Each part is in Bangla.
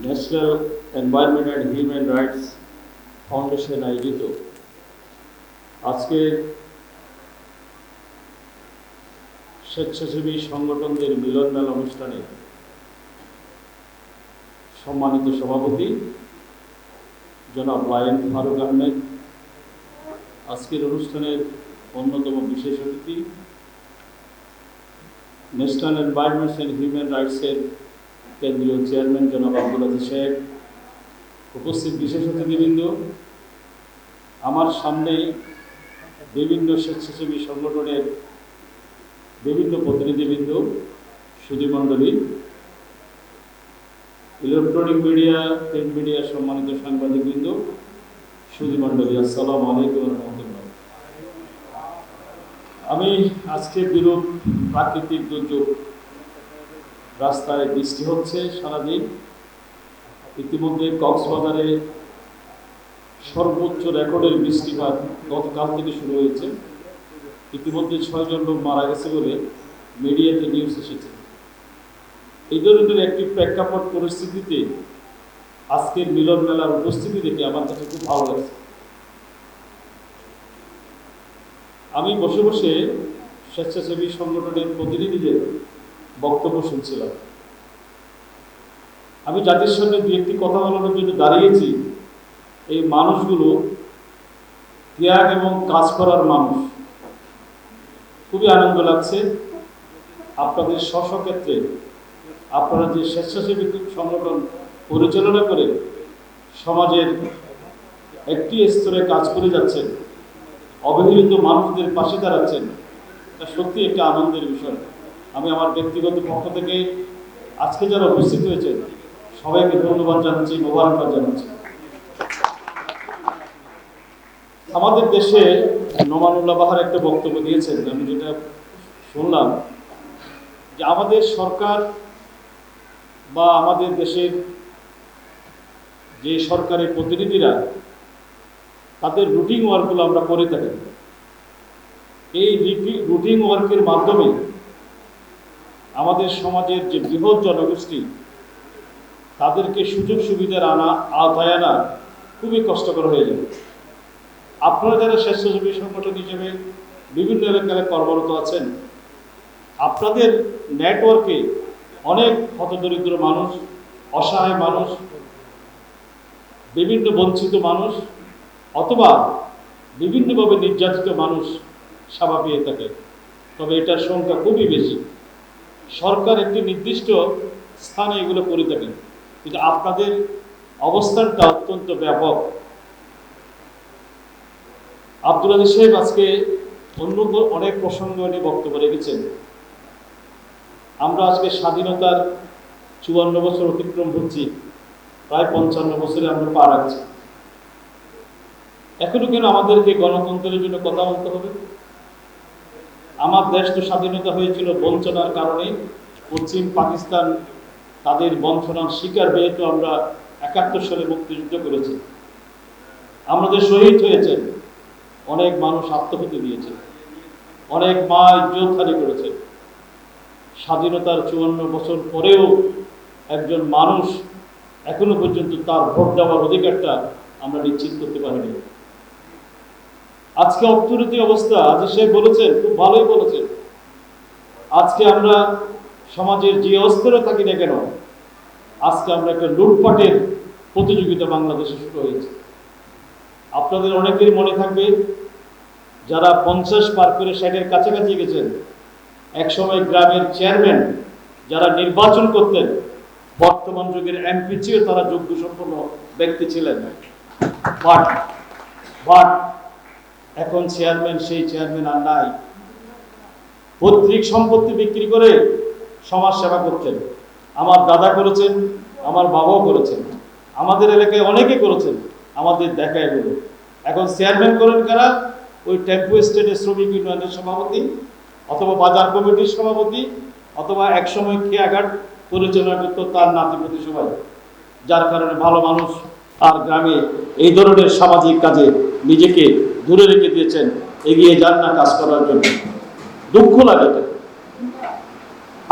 National environment and human rights foundation আয়োজিত আজকের স্বেচ্ছাসেবী সংগঠনদের মিলন মেলা অনুষ্ঠানে সম্মানিত সভাপতি জনাব লায়ন ফারুক আহমেদ, আজকের অনুষ্ঠানের অন্যতম বিশেষ অতিথি ন্যাশনাল এনভায়রনমেন্ট অ্যান্ড হিউম্যান রাইটসের কেন্দ্রীয় চেয়ারম্যান জনাব আব্দুল আজিজ সাহেব, উপস্থিত বিশেষ অতিথিবৃন্দ, আমার সামনেই বিভিন্ন স্বেচ্ছাসেবী সংগঠনের বিভিন্ন প্রতিনিধিবৃন্দ, সুধীমণ্ডলী, ইলেকট্রনিক মিডিয়া, প্রিন্ট মিডিয়া, সম্মানিত সাংবাদিকবৃন্দ, সুধীমণ্ডলী, আসসালামু আলাইকুম ওয়া রাহমাতুল্লাহ। আমি আজকে বিরূপ প্রাকৃতিক দুর্যোগ, রাস্তায় বৃষ্টি হচ্ছে সারাদিন। ইতিমধ্যে কক্সবাজারে সর্বোচ্চ রেকর্ডের বৃষ্টিপাত গতকাল থেকে শুরু হয়েছে। ইতিমধ্যে 6 জন লোক মারা গেছে বলে মিডিয়াতে নিউজ এসেছে। এই ধরনের একটি প্রেক্ষাপট পরিস্থিতিতে আজকের মিলন মেলার উপস্থিতি দেখে আমার কাছে খুব ভালো লাগছে। আমি বসে বসে স্বেচ্ছাসেবী সংগঠনের প্রতিনিধিদের বক্তব্য শুনছিলাম। আমি যাদের সঙ্গে দু একটি কথা বলানোর জন্য দাঁড়িয়েছি, এই মানুষগুলো ত্যাগ এবং কাজ করার মানুষ। খুবই আনন্দ লাগছে আপনাদের স্ব ক্ষেত্রে আপনারা যে স্বেচ্ছাসেবী সংগঠন পরিচালনা করে সমাজের একটি স্তরে কাজ করে যাচ্ছেন, অবহেলিত মানুষদের পাশে দাঁড়াচ্ছেন, এটা সত্যি একটা আনন্দের বিষয়। আমি আমার ব্যক্তিগত পক্ষ থেকে আজকে যারা উপস্থিত হয়েছেন সবাইকে ধন্যবাদ জানাচ্ছি, মোবারকবাদ জানাচ্ছি। আমাদের দেশে নোমানুল্লাহ বাহার একটা বক্তব্য দিয়েছেন, আমি যেটা শুনলাম যে আমাদের সরকার বা আমাদের দেশের যে সরকারের প্রতিনিধিরা তাদের রুটিন ওয়ার্কগুলো আমরা করে থাকি। এই রুটিন ওয়ার্কের মাধ্যমে আমাদের সমাজের যে বৃহৎ জনগোষ্ঠী তাদেরকে সুযোগ সুবিধার আওতায় আনা খুবই কষ্টকর হয়ে যাবে। আপনারা যারা স্বেচ্ছাসেবী সংগঠন হিসেবে বিভিন্ন এলাকায় কর্মরত আছেন, আপনাদের নেটওয়ার্কে অনেক হতদরিদ্র মানুষ, অসহায় মানুষ, বিভিন্ন বঞ্চিত মানুষ অথবা বিভিন্নভাবে নির্যাতিত মানুষ সেবা পেয়ে থাকে। তবে এটার সংখ্যা খুবই বেশি। সরকার একটি নির্দিষ্ট স্থানে এগুলো করে থাকেন, কিন্তু আপনাদের অবস্থানটা অত্যন্ত ব্যাপক। আব্দুল আজিজ সাহেব আজকে অন্য অনেক প্রসঙ্গ নিয়ে বক্তব্য রেখেছেন। আমরা আজকে স্বাধীনতার 54 বছর অতিক্রম করছি, প্রায় 55 বছরে আমরা পা রাখছি। এখনো কেন আমাদেরকে গণতন্ত্রের জন্য কথা বলতে হবে? আমার দেশ তো স্বাধীনতা হয়েছিল বঞ্চনার কারণে। পশ্চিম পাকিস্তান তাদের বঞ্চনার শিকার হয়ে তো আমরা 71 সালে মুক্তিযুদ্ধ করেছি। আমাদের শহীদ হয়েছে, অনেক মানুষ আত্মহত্যা দিয়েছে, অনেক মা ইজ্জতহানি করেছে। স্বাধীনতার 54 বছর পরেও একজন মানুষ এখনো পর্যন্ত তার ভোট দেওয়ার অধিকারটা আমরা নিশ্চিত করতে পারিনি। আজকে অর্থনৈতিক অবস্থা, আজ সে বলেছেন, খুব ভালোই বলেছেন। আজকে আমরা সমাজের যে অস্তরে থাকি না কেন, আজকে আমরা একটা লুটপাটের প্রতিযোগিতা বাংলাদেশে শুরু হয়েছে। আপনাদের অনেকেরই মনে থাকবে যারা 50 পার করে 60-এর কাছাকাছি গেছেন, একসময় গ্রামের চেয়ারম্যান যারা নির্বাচন করতেন, বর্তমান যুগের এমপি চেয়ে তারা যোগ্য সম্পন্ন ব্যক্তি ছিলেন। বাট এখন চেয়ারম্যান, সেই চেয়ারম্যান আর নাই। পৈতৃক সম্পত্তি বিক্রি করে সমাজ সেবা করছেন। আমার দাদা করেছেন, আমার বাবাও করেছেন, আমাদের এলাকায় অনেকে করেছেন, আমাদের দেখা এগুলো। এখন চেয়ারম্যান করেন কারা? ওই টেম্পো স্টেটের শ্রমিক ইউনিয়নের সভাপতি, অথবা বাজার কমিটির সভাপতি, অথবা একসময় খেয়াঘাট পরিচালনা করতো তার নাতিপতি সবাই। যার কারণে ভালো মানুষ আর গ্রামে এই ধরনের সামাজিক কাজে নিজেকে দূরে রেখে দিয়েছেন, এগিয়ে যান না কাজ করার জন্য। দুঃখ লাগে।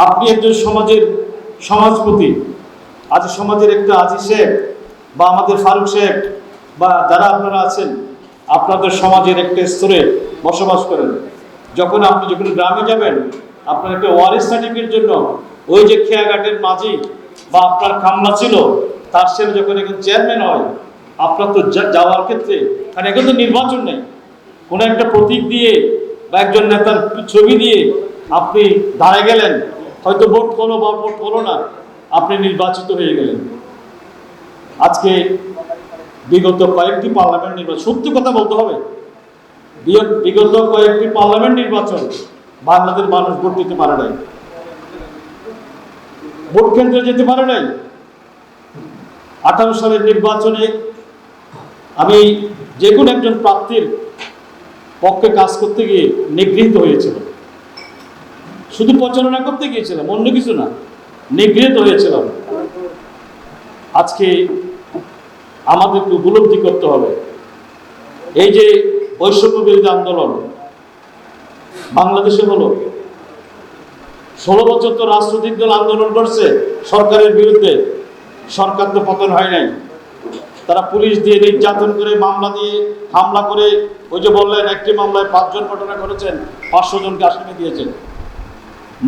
আপনি একজন সমাজের সমাজপতি, আজি সমাজের একটা আজি শেখ বা আমাদের ফারুক শেখ বা যারা আপনারা আছেন, আপনাদের সমাজের একটা স্তরে বসবাস করেন, যখন গ্রামে যাবেন, আপনার একটা ওয়ারিস সার্টিফিকেটের জন্য ওই যে খেয়াঘাটের মাঝি বা আপনার কামলা ছিল তার ছেলে যখন এখন চেয়ারম্যান হয়, আপনার তো যাওয়ার ক্ষেত্রে, কারণ এখন তো নির্বাচন নেই, কোনো একটা প্রতীক দিয়ে বা একজন নেতার ছবি দিয়ে আপনি দাঁড়ায় গেলেন, হয়তো ভোট হলো বা ভোট হলো না, আপনি নির্বাচিত হয়ে গেলেন। আজকে বিগত কয়েকটি পার্লামেন্ট নির্বাচন, সত্যি কথা বলতে হবে, বিগত কয়েকটি পার্লামেন্ট নির্বাচন বাংলাদেশের মানুষ ভোট দিতে পারে নাই, ভোট কেন্দ্রে যেতে পারে নাই। 18 সালের নির্বাচনে আমি যে কোনো একজন প্রার্থীর পক্ষে কাজ করতে গিয়ে নিগৃহীত হয়েছিল, শুধু প্রচারণা করতে গিয়েছিলাম, অন্য কিছু না, নিগৃহীত হয়েছিলাম। আজকে আমাদেরকে উপলব্ধি করতে হবে, এই যে বৈষম্য বিরোধী আন্দোলন বাংলাদেশে হলো, 16 বছর তো রাজনৈতিক দল আন্দোলন করছে সরকারের বিরুদ্ধে, সরকার তো পতন হয় নাই। তারা পুলিশ দিয়ে নির্যাতন করে, মামলা দিয়ে হামলা করে, ওই যে বললেন একটি মামলায় 5 জন ঘটনা করেছেন, 500 জনকে আসামি দিয়েছেন,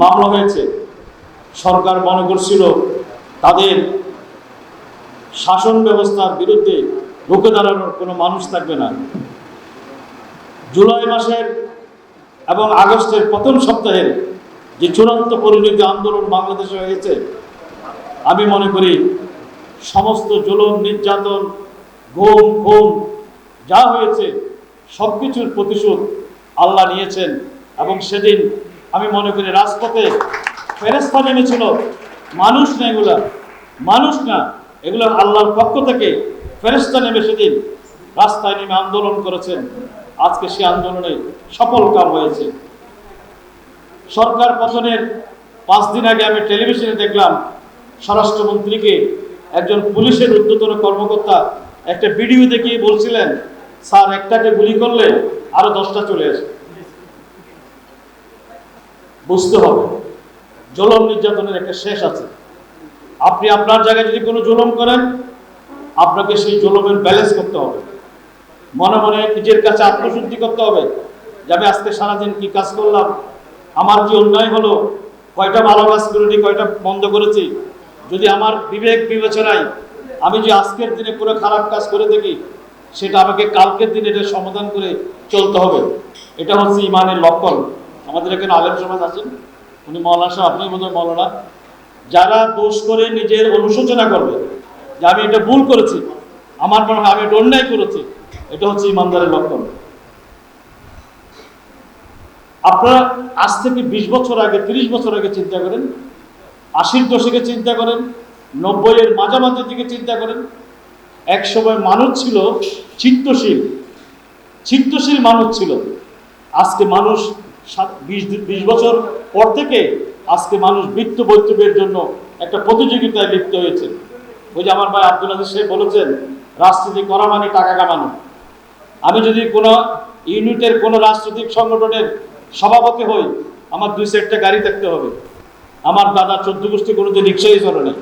মামলা হয়েছে। সরকার মনে করছিল তাদের শাসন ব্যবস্থার বিরুদ্ধে রুখে দাঁড়ানোর কোনো মানুষ থাকবে না। জুলাই মাসের এবং আগস্টের প্রথম সপ্তাহের যে চূড়ান্ত পরিণতি আন্দোলন বাংলাদেশে হয়েছে, আমি মনে করি সমস্ত জুলুম, নির্যাতন, গুম, খুন যা হয়েছে সব কিছুর প্রতিশোধ আল্লাহ নিয়েছেন। এবং সেদিন আমি মনে করি রাজপথে ফেরেশতা নেমেছিল, মানুষ না, এগুলা মানুষ না, এগুলো আল্লাহর পক্ষ থেকে ফেরেশতা নেমে সেদিন রাস্তায় নেমে আন্দোলন করেছেন। আজকে সেই আন্দোলনে সফল কাম হয়েছে। সরকার পতনের 5 দিন আগে আমি টেলিভিশনে দেখলাম স্বরাষ্ট্রমন্ত্রীকে একজন পুলিশের ঊর্ধ্বতন কর্মকর্তা একটা ভিডিও দেখিয়ে বলছিলেন, স্যার একটাকে গুলি করলে আরো 10টা চলে আসে। বুঝতে হবে জুলুম নির্যাতনের একটা শেষ আছে। আপনি আপনার জায়গায় যদি কোনো জুলুম করেন, আপনাকে সেই জুলুমের ব্যালেন্স করতে হবে, মনে মনে নিজের কাছে আত্মশুদ্ধি করতে হবে যে আমি আজকে সারাদিন কি কাজ করলাম, আমার কি অন্যায় হলো, কয়টা ভালো কাজ করেছি, কয়টা বন্ধ করেছি। যদি আমার বিবেক বিবেচনায় আমি যে আজকের দিনে কোনো খারাপ কাজ করে থাকি, সেটা আমাকে কালকের দিনে এটা সমাধান করে চলতে হবে। এটা হচ্ছে ইমানের লক্ষণ। আমাদের এখানে আলেম সমাজ আছেন, উনি মৌলানা সাহেব, আপনি বোধহয় মৌলানা, যারা দোষ করে নিজের অনুশোচনা করবে যে আমি এটা ভুল করেছি, আমার মনে হয় আমি এটা অন্যায় করেছি, এটা হচ্ছে ইমানদারের লক্ষণ। আপনারা আজ থেকে 20 বছর আগে, 30 বছর আগে চিন্তা করেন, 80-র দশকে চিন্তা করেন, 90-এর মাঝামাঝির দিকে চিন্তা করেন। এক সময় মানুষ ছিল চিত্তশীল মানুষ ছিল। আজকে মানুষ 20 বছর পর থেকে আজকে মানুষ বৃত্ত বৈতব্যের জন্য একটা প্রতিযোগিতায় লিপ্ত হয়েছে। ওই যে আমার ভাই আব্দুল আজিজ সাহেব বলেছেন, রাজনীতি করা মানে টাকা কামানো। আমি যদি কোনো ইউনিটের কোনো রাজনৈতিক সংগঠনের সভাপতি হই, আমার 2 সেটটা গাড়ি থাকতে হবে। আমার দাদা 14 গোষ্ঠী কোনোদিন রিক্সাই চলে নেই,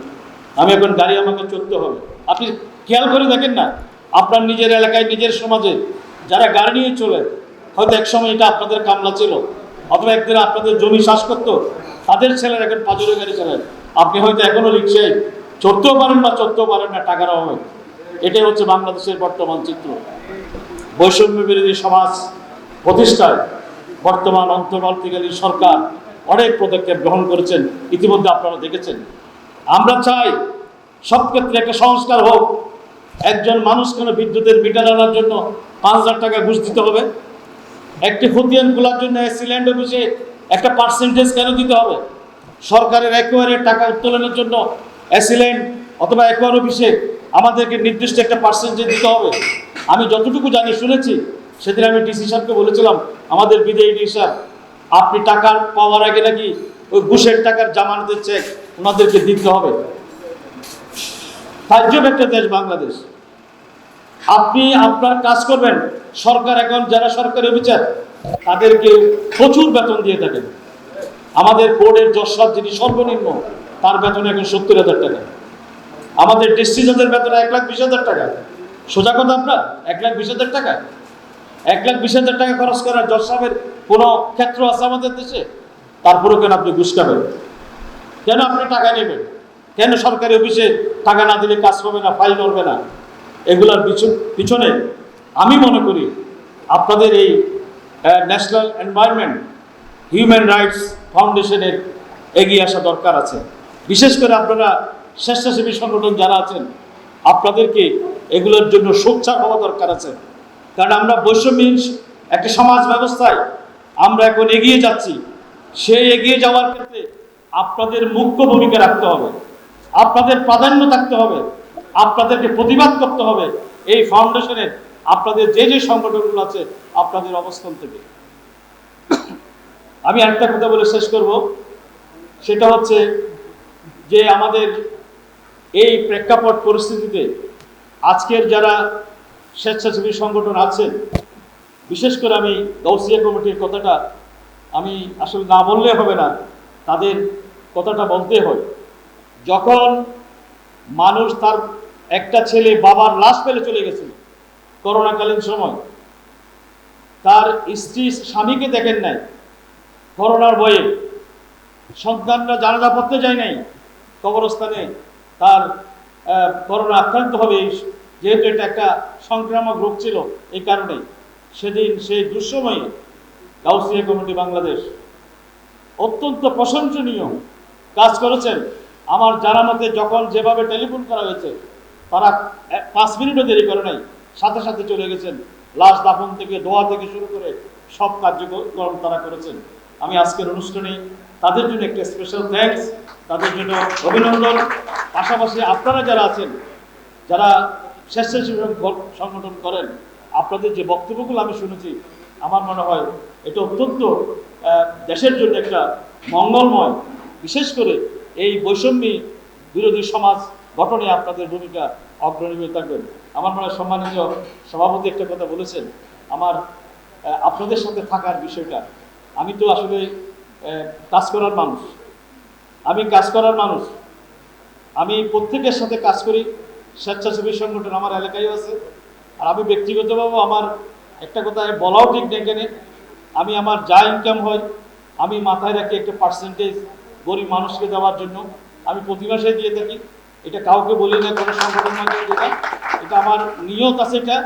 আমি এখন গাড়ি আমাকে চলতে হবে। আপনি খেয়াল করে দেখেন না, আপনার নিজের এলাকায়, নিজের সমাজে যারা গাড়ি নিয়ে চলে, হয়তো একসময় এটা আপনাদের কামলা ছিল, অথবা একদিন আপনাদের জমি চাষ করতো, তাদের ছেলেরা এখন পাঁচরে গাড়ি চালায়। আপনি হয়তো এখনো রিক্সায় চড়তেও পারেন বা চড়তেও পারেন না টাকার অভাবে। এটাই হচ্ছে বাংলাদেশের বর্তমান চিত্র। বৈষম্য বিরোধী সমাজ প্রতিষ্ঠায় বর্তমান অন্তর্বর্তীকালীন সরকার অনেক পদক্ষেপ গ্রহণ করেছেন, ইতিমধ্যে আপনারা দেখেছেন। আমরা চাই সব ক্ষেত্রে একটা সংস্কার হোক। একজন মানুষ কেন বিদ্যুতের মিটার আনার জন্য 5,000 টাকা ঘুষ দিতে হবে? একটি খতিয়ান খোলার জন্য সিল্যান্ড অফিসে একটা পার্সেন্টেজ কেন দিতে হবে? সরকারের অ্যাকোয়ারের টাকা উত্তোলনের জন্য অ্যাসিল্যান্ড অথবা অ্যাকোয়ার অফিসে আমাদেরকে নির্দিষ্ট একটা পার্সেন্টেজ দিতে হবে। আমি যতটুকু জানি, শুনেছি, সেদিন আমি ডিসি সাহেবকে বলেছিলাম, আমাদের বিদেয়ী ডিসি সাহেব, আপনি টাকা পাওয়ার আগে নাকি ওই ঘুষের টাকার জামানতের চেক ওনাদেরকে দিতে হবে। তাজ্জব একটা দেশ বাংলাদেশ। আপনি আপনার কাজ করবেন, সরকার এখন যারা সরকারি অফিসার তাদেরকে প্রচুর বেতন দিয়ে থাকেন। আমাদের বোর্ডের জজ সাহেব যিনি সর্বনিম্ন, তার বেতন এখন 70,000 টাকা। আমাদের ডিস্ট্রিক্টের বেতন 1,20,000 টাকা। সোজা কথা আপনার 1,20,000 টাকা, 1,20,000 টাকা খরচ করার জজ সাহেবের কোনো ক্ষেত্র আছে আমাদের দেশে? তারপরেও কেন আপনি ঘুষ খাবেন? কেন আপনি টাকা নেবেন? কেন সরকারি অফিসে টাকা না দিলে কাজ হবে না, ফাইল করবে না? এগুলার পিছনে আমি মনে করি আপনাদের এই ন্যাশনাল এনভায়রনমেন্ট হিউম্যান রাইটস ফাউন্ডেশনের এগিয়ে আসা দরকার আছে। বিশেষ করে আপনারা স্বেচ্ছাসেবী সংগঠন যারা আছেন, আপনাদেরকে এগুলোর জন্য সোচ্চার হওয়া দরকার আছে। কারণ আমরা বৈষম্যহীন একটা সমাজ ব্যবস্থায় আমরা এখন এগিয়ে যাচ্ছি। সেই এগিয়ে যাওয়ার ক্ষেত্রে আপনাদের মুখ্য ভূমিকা রাখতে হবে, আপনাদের প্রাধান্য থাকতে হবে, আপনাদেরকে প্রতিবাদ করতে হবে এই ফাউন্ডেশনের আপনাদের যে যে সংগঠনগুলো আছে আপনাদের অবস্থান থেকে। আমি একটা কথা বলে শেষ করব, সেটা হচ্ছে যে আমাদের এই প্রেক্ষাপট পরিস্থিতিতে আজকের যারা স্বেচ্ছাসেবী সংগঠন আছেন, বিশেষ করে আমি গাউসিয়া কমিটির কথাটা আমি আসলে না বললে হবে না, তাদের কথাটা বলতে হয়। যখন মানুষ তার একটা ছেলে বাবার লাশ ফেলে চলে গেছিল করোনাকালীন সময়, তার স্ত্রী স্বামীকে দেখেন নাই করোনার ভয়ে, সন্তানরা জানাজা পড়তে যায় নাই কবরস্থানে, তার করোনা আক্রান্ত হবে যেহেতু এটা একটা সংক্রামক রোগ ছিল, এই কারণে সেদিন সেই দুঃসময়ে গাউসিয়া কমিটি বাংলাদেশ অত্যন্ত প্রশংসনীয় কাজ করেছেন। আমার জানা মতে যখন যেভাবে টেলিফোন করা হয়েছে, তারা 5 মিনিটও দেরি করে নাই, সাথে সাথে চলে গেছেন। লাশ দাফন থেকে দোয়া থেকে শুরু করে সব কার্যক্রম তারা করেছেন। আমি আজকের অনুষ্ঠানে তাদের জন্য একটা স্পেশাল থ্যাঙ্কস, তাদের জন্য অভিনন্দন। পাশাপাশি আপনারা যারা আছেন, যারা স্বেচ্ছাসেবী সংগঠন করেন, আপনাদের যে বক্তব্যগুলো আমি শুনেছি, আমার মনে হয় এটা অত্যন্ত দেশের জন্য একটা মঙ্গলময়। বিশেষ করে এই বৈষম্যী বিরোধী সমাজ গঠনে আপনাদের ভূমিকা অগ্রণী হয়ে থাকবেন। আমার মনে হয় সম্মানিত সভাপতি একটা কথা বলেছেন, আমার আপনাদের সাথে থাকার বিষয়টা। আমি তো আসলে কাজ করার মানুষ, আমি প্রত্যেকের সাথে কাজ করি। স্বেচ্ছাসেবী সংগঠন আমার এলাকায় আছে। আর আমি ব্যক্তিগতভাবে আমার একটা কথা বলাও ঠিক নেই, কেন আমি আমার যা ইনকাম হয় আমি মাথায় রাখি একটা পার্সেন্টেজ গরিব মানুষকে দেওয়ার জন্য, আমি প্রতি মাসে দিয়ে থাকি। এটা কাউকে বলি না, কোনো সংগঠন মাধ্যমে দিলাম, এটা আমার নিয়ত আছে এটা।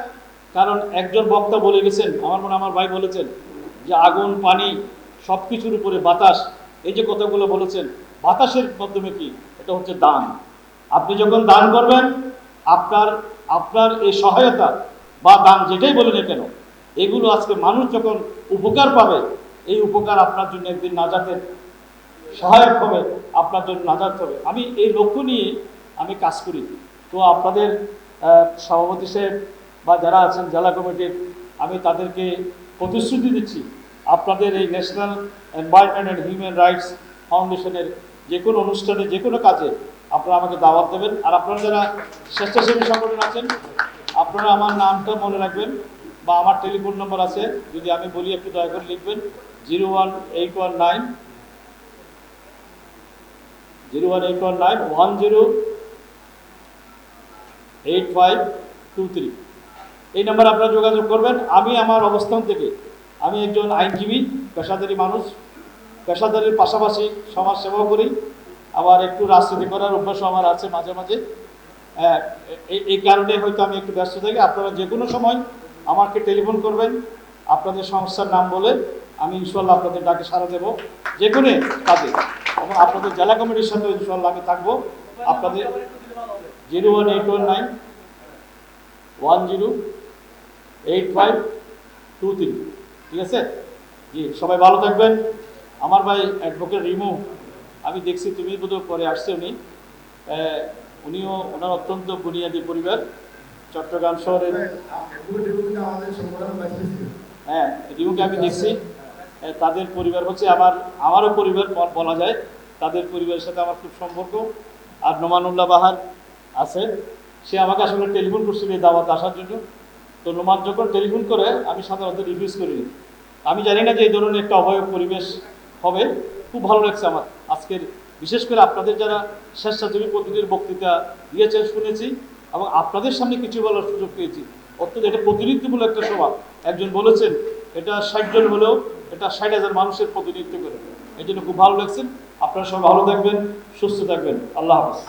কারণ একজন বক্তা বলে গেছেন, আমার মনে আমার ভাই বলেছেন যে আগুন পানি সব কিছুর উপরে বাতাস, এই যে কথাগুলো বলেছেন, বাতাসের মাধ্যমে কি, এটা হচ্ছে দান। আপনি যখন দান করবেন, আপনার এই সহায়তা বা দান যেটাই বলেন না কেন, এগুলো আজকে মানুষ যখন উপকার পাবে, এই উপকার আপনার জন্য একদিন নাজাতের সহায়ক হবে, আপনার জন্য নাজাত হবে। আমি এই লক্ষ্য নিয়ে আমি কাজ করি। তো আপনাদের সভাপতি সাহেব বা যারা আছেন জেলা কমিটির, আমি তাদেরকে প্রতিশ্রুতি দিচ্ছি, আপনাদের এই national environment and human rights ফাউন্ডেশনের যে কোনো অনুষ্ঠানে, যে কোনো কাজে আপনারা আমাকে দাওয়াত দেবেন। আর আপনারা যারা স্বেচ্ছাসেবী সংগঠন আছেন, আপনারা আমার নামটা মনে রাখবেন বা আমার টেলিফোন নম্বর আছে, যদি আমি বলি একটু দয়া করে লিখবেন, 01819 108523। এই নাম্বারে আপনারা যোগাযোগ করবেন। আমি আমার অবস্থান থেকে, আমি একজন আইনজীবী, পেশাদারী মানুষ, পেশাদারির পাশাপাশি সমাজ সেবাও করি, আবার একটু রাজনীতি করার অভ্যাসও আমার আছে মাঝে মাঝে। এই কারণে হয়তো আমি একটু ব্যস্ত থাকি। আপনারা যে কোনো সময় আমাকে টেলিফোন করবেন, আপনাদের সংস্থার নাম বলে আমি ইনশাল্লাহ আপনাদের ডাকে সাড়া দেবো যে কোনো কাজে, এবং আপনাদের জেলা কমিটির সাথে ইনশাল্লাহ আমি থাকবো। আপনাদের 01819108523, ঠিক আছে? জি, সবাই ভালো থাকবেন। আমার ভাই অ্যাডভোকেট রিমু, আমি দেখছি তুমি বোধহয় পরে আসছে, উনিও ওনার অত্যন্ত বুনিয়াদী পরিবার, চট্টগ্রাম শহরের। হ্যাঁ, রিমুকে আমি দেখছি, তাদের পরিবার হচ্ছে আমারও পরিবার বলা যায়, তাদের পরিবারের সাথে আমার খুব সম্পর্ক। আর নোমানুল্লাহ বাহার আছে, সে আমাকে আসলে টেলিফোন করছিল এই দাওয়াত আসার জন্য। তো নোমান যখন টেলিফোন করে, আমি সাধারণত রিফিউজ করিনি। আমি জানি না যে এই ধরনের একটা অভয় পরিবেশ হবে। খুব ভালো লাগছে আমার আজকের বিশেষ করে আপনাদের যারা স্বেচ্ছাসেবী প্রতিনিধির বক্তৃতা দিয়েছেন শুনেছি, এবং আপনাদের সামনে কিছু বলার সুযোগ পেয়েছি। অত্যন্ত এটা প্রতিনিধিত্বমূলক একটা সভা। একজন বলেছেন এটা 60 জন হলেও এটা 60,000 মানুষের প্রতিনিধিত্ব করে। এই জন্য খুব ভালো লাগছে। আপনারা সবাই ভালো থাকবেন, সুস্থ থাকবেন। আল্লাহ হাফেজ।